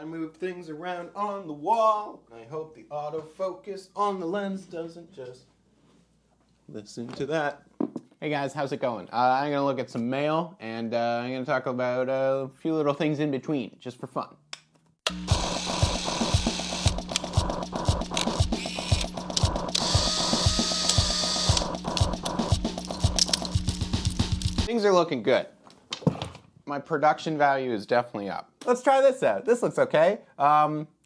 move things around on the wall. I hope the autofocus on the lens doesn't just listen to that. Hey guys, how's it going? I'm gonna look at some mail, and I'm gonna talk about a few little things in between, just for fun. Things are looking good. My production value is definitely up. Let's try this out. This looks okay.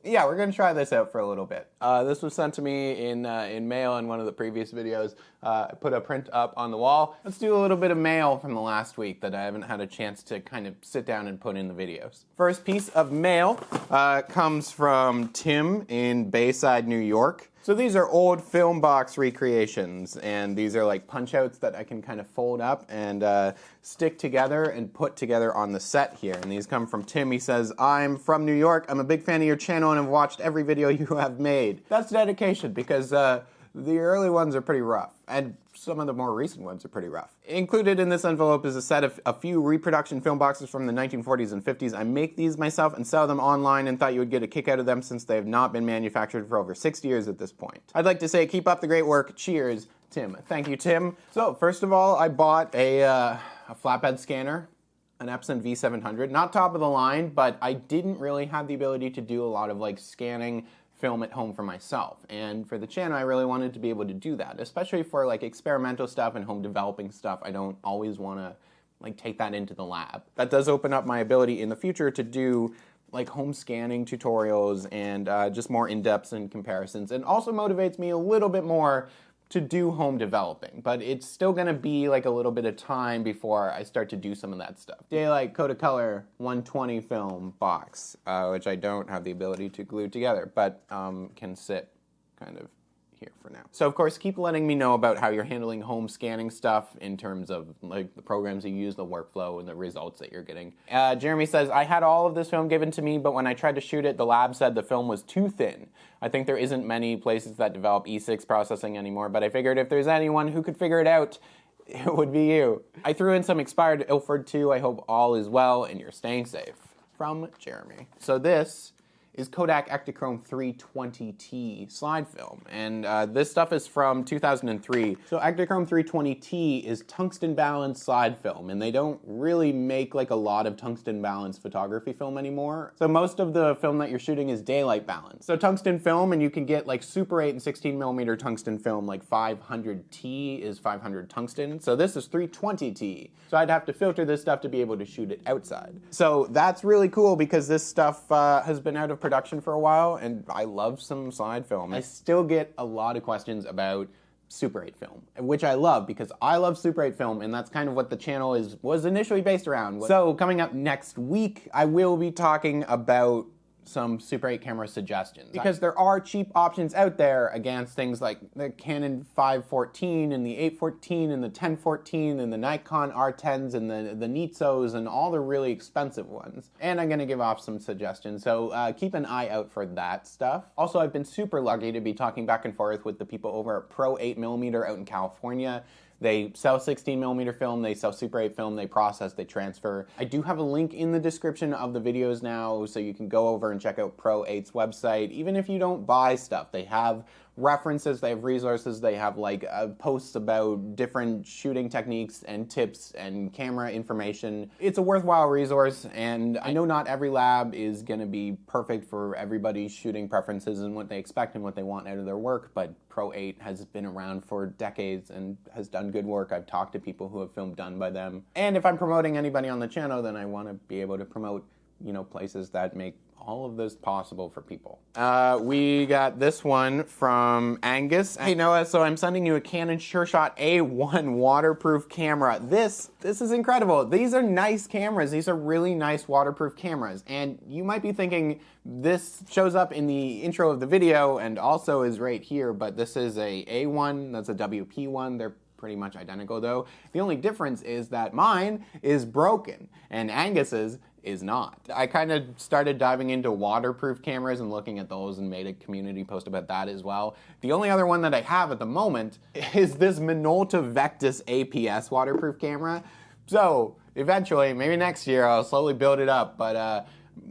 Yeah, we're gonna try this out for a little bit. This was sent to me in mail in one of the previous videos. I put a print up on the wall. Let's do a little bit of mail from the last week that I haven't had a chance to kind of sit down and put in the videos. First piece of mail comes from Tim in Bayside, New York. So these are old film box recreations, and these are like punch outs that I can kind of fold up and stick together and put together on the set here. And these come from Tim. He says, "I'm from New York. I'm a big fan of your channel and I've watched every video you have made." That's dedication, because the early ones are pretty rough, and some of the more recent ones are pretty rough. Included in this envelope is a set of a few reproduction film boxes from the 1940s and 50s. I make these myself and sell them online, and thought you would get a kick out of them since they have not been manufactured for over 60 years at this point. I'd like to say keep up the great work. Cheers, Tim. Thank you, Tim. So first of all, I bought a flatbed scanner, an Epson V700. Not top of the line, but I didn't really have the ability to do a lot of like scanning film at home for myself, and for the channel I really wanted to be able to do that, especially for like experimental stuff and home developing stuff. I don't always want to like take that into the lab. That does open up my ability in the future to do like home scanning tutorials and just more in-depth and comparisons, and also motivates me a little bit more to do home developing, but it's still gonna be like a little bit of time before I start to do some of that stuff. Daylight Kodacolor 120 film box, which I don't have the ability to glue together, but can sit kind of here for now. So of course, keep letting me know about how you're handling home scanning stuff in terms of like the programs you use, the workflow, and the results that you're getting. Jeremy says, "I had all of this film given to me, but when I tried to shoot it, the lab said the film was too thin. I think there isn't many places that develop E6 processing anymore, but I figured if there's anyone who could figure it out, it would be you. I threw in some expired Ilford too. I hope all is well and you're staying safe." From Jeremy. So this is Kodak Ektachrome 320T slide film, and this stuff is from 2003. So Ektachrome 320T is tungsten balanced slide film, and they don't really make like a lot of tungsten balanced photography film anymore. So most of the film that you're shooting is daylight balanced. So tungsten film, and you can get like Super 8 and 16mm tungsten film, like 500T is 500 tungsten. So this is 320T. So I'd have to filter this stuff to be able to shoot it outside. So that's really cool, because this stuff has been out of production for a while, and I love some slide film. I still get a lot of questions about Super 8 film, which I love, because I love Super 8 film, and that's kind of what the channel was initially based around. So coming up next week, I will be talking about some Super 8 camera suggestions, because there are cheap options out there against things like the Canon 514 and the 814 and the 1014 and the Nikon R10s and the Nitsos and all the really expensive ones. And I'm going to give off some suggestions, so keep an eye out for that stuff. Also, I've been super lucky to be talking back and forth with the people over at Pro 8mm out in California. They sell 16mm film, they sell Super 8 film, they process, they transfer. I do have a link in the description of the videos now, so you can go over and check out Pro 8's website. Even if you don't buy stuff, they have references, they have resources, they have like posts about different shooting techniques and tips and camera information. It's a worthwhile resource, and I know not every lab is gonna be perfect for everybody's shooting preferences and what they expect and what they want out of their work, but Pro 8 has been around for decades and has done good work. I've talked to people who have film done by them. And if I'm promoting anybody on the channel, then I want to be able to promote, you know, places that make all of this possible for people. We got this one from Angus. Hey Noah, so I'm sending you a Canon SureShot A1 waterproof camera. This is incredible. These are nice cameras. These are really nice waterproof cameras. And you might be thinking this shows up in the intro of the video and also is right here, but this is a A1, that's a WP one. They're pretty much identical though. The only difference is that mine is broken and Angus's is not. I kind of started diving into waterproof cameras and looking at those and made a community post about that as well. The only other one that I have at the moment is this Minolta Vectus APS waterproof camera. So eventually, maybe next year, I'll slowly build it up, but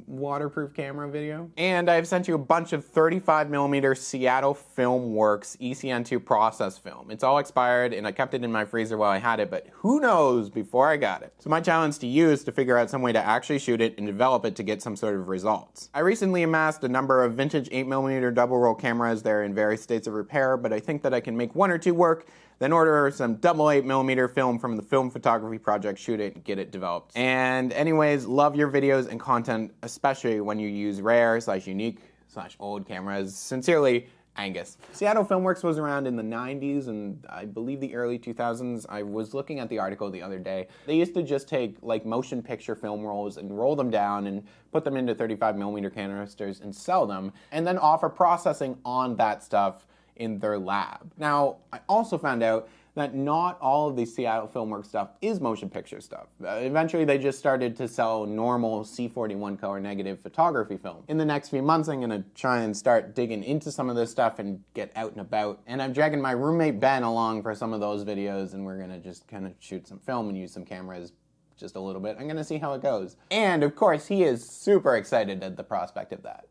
waterproof camera video. And I've sent you a bunch of 35mm Seattle Filmworks ECN2 process film. It's all expired and I kept it in my freezer while I had it, but who knows before I got it. So my challenge to you is to figure out some way to actually shoot it and develop it to get some sort of results. I recently amassed a number of vintage 8mm double roll cameras. They're in various states of repair, but I think that I can make one or two work, then order some double 8mm film from the Film Photography Project, shoot it, and get it developed. And anyways, love your videos and content, especially when you use rare/unique/old cameras. Sincerely, Angus. Seattle Filmworks was around in the 90s and I believe the early 2000s. I was looking at the article the other day. They used to just take like motion picture film rolls and roll them down and put them into 35mm canisters and sell them, and then offer processing on that stuff in their lab. Now, I also found out that not all of the Seattle Filmworks stuff is motion picture stuff. Eventually, they just started to sell normal C41 color negative photography film. In the next few months, I'm gonna try and start digging into some of this stuff and get out and about. And I'm dragging my roommate Ben along for some of those videos, and we're gonna just kind of shoot some film and use some cameras just a little bit. I'm gonna see how it goes. And of course, he is super excited at the prospect of that.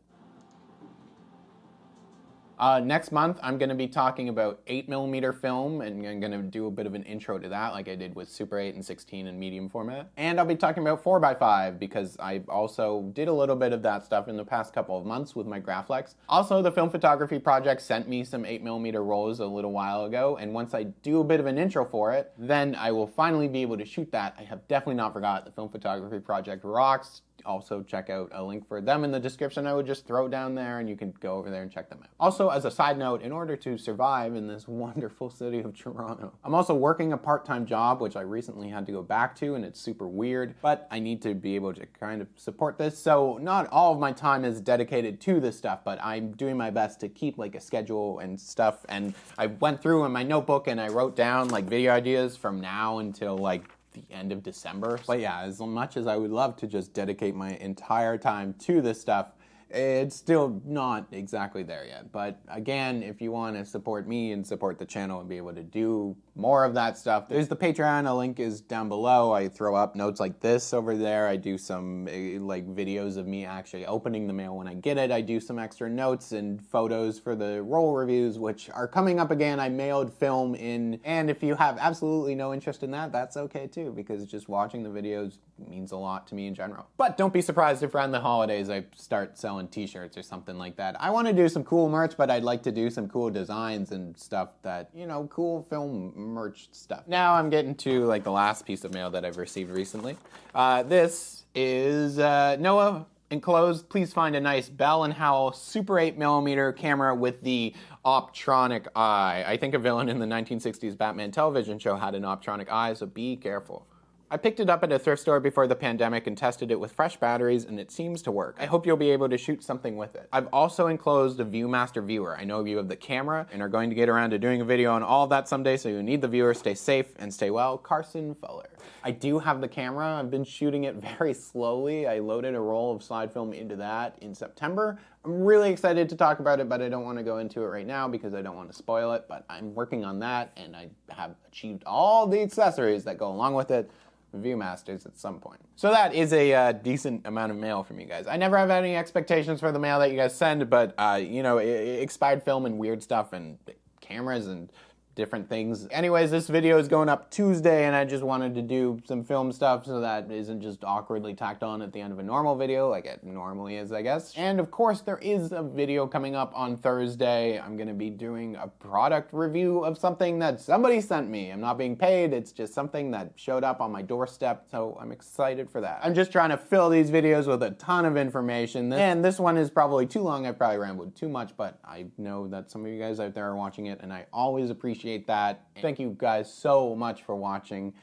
Next month, I'm going to be talking about 8mm film, and I'm going to do a bit of an intro to that like I did with Super 8 and 16 and medium format. And I'll be talking about 4x5 because I also did a little bit of that stuff in the past couple of months with my Graflex. Also, the Film Photography Project sent me some 8mm rolls a little while ago, and once I do a bit of an intro for it, then I will finally be able to shoot that. I have definitely not forgot. The Film Photography Project rocks. Also check out a link for them in the description. I would just throw down there and you can go over there and check them out. Also, as a side note, in order to survive in this wonderful city of Toronto, I'm also working a part-time job, which I recently had to go back to, and it's super weird, but I need to be able to kind of support this. So not all of my time is dedicated to this stuff, but I'm doing my best to keep like a schedule and stuff. And I went through in my notebook and I wrote down like video ideas from now until like the end of December. But yeah, as much as I would love to just dedicate my entire time to this stuff, it's still not exactly there yet. But again, if you want to support me and support the channel and be able to do more of that stuff, there's the Patreon. A link is down below. I throw up notes like this over there. I do some like videos of me actually opening the mail when I get it. I do some extra notes and photos for the roll reviews, which are coming up again. I mailed film in, and if you have absolutely no interest in that, that's okay too, because just watching the videos means a lot to me in general. But don't be surprised if around the holidays I start selling t-shirts or something like that. I want to do some cool merch, but I'd like to do some cool designs and stuff that, you know, cool film merch stuff. Now I'm getting to like the last piece of mail that I've received recently. This is Noah enclosed. Please find a nice Bell & Howell Super 8mm camera with the optronic eye. I think a villain in the 1960s Batman television show had an optronic eye, so be careful. I picked it up at a thrift store before the pandemic and tested it with fresh batteries, and it seems to work. I hope you'll be able to shoot something with it. I've also enclosed a ViewMaster viewer. I know you have the camera and are going to get around to doing a video on all of that someday, so you need the viewer. Stay safe and stay well. Carson Fuller. I do have the camera. I've been shooting it very slowly. I loaded a roll of slide film into that in September. I'm really excited to talk about it, but I don't want to go into it right now because I don't want to spoil it, but I'm working on that, and I have achieved all the accessories that go along with it. Viewmasters at some point. So that is a decent amount of mail from you guys. I never have any expectations for the mail that you guys send, but you know, expired film and weird stuff and cameras and different things. Anyways, this video is going up Tuesday, and I just wanted to do some film stuff so that isn't just awkwardly tacked on at the end of a normal video like it normally is, I guess. And of course, there is a video coming up on Thursday. I'm gonna be doing a product review of something that somebody sent me. I'm not being paid, it's just something that showed up on my doorstep, so I'm excited for that. I'm just trying to fill these videos with a ton of information, and this one is probably too long. I probably rambled too much, but I know that some of you guys out there are watching it, and I always appreciate that. Thank you guys so much for watching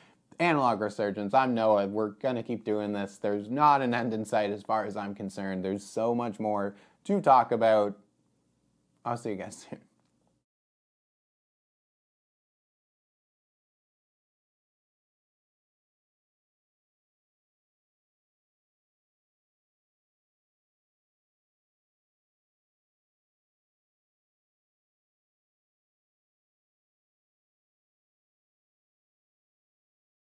Analog Resurgence. I'm Noah. We're gonna keep doing this. There's not an end in sight as far as I'm concerned. There's so much more to talk about. I'll see you guys soon.